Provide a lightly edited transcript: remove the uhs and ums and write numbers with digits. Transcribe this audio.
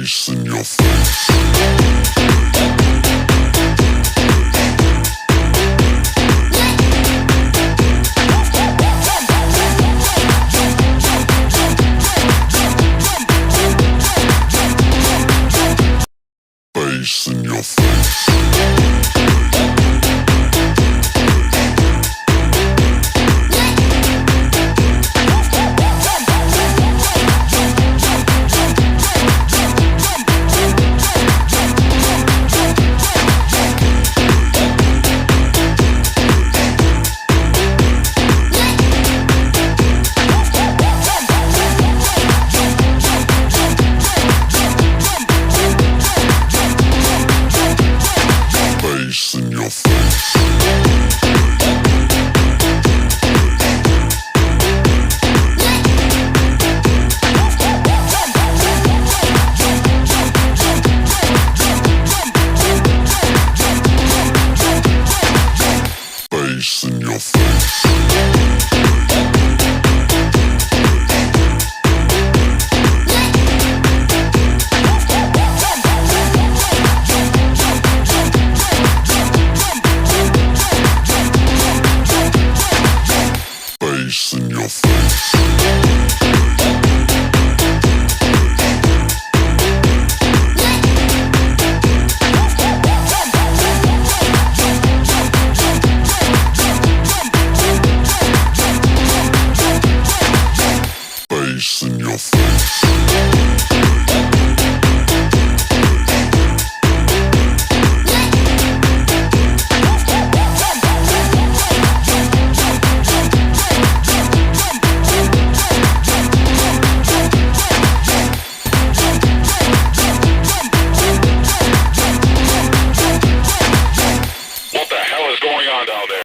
Face in your face. Face in your face. Face in your face. Face in your face. Face in your face. Face in your face. What the hell is going on down there?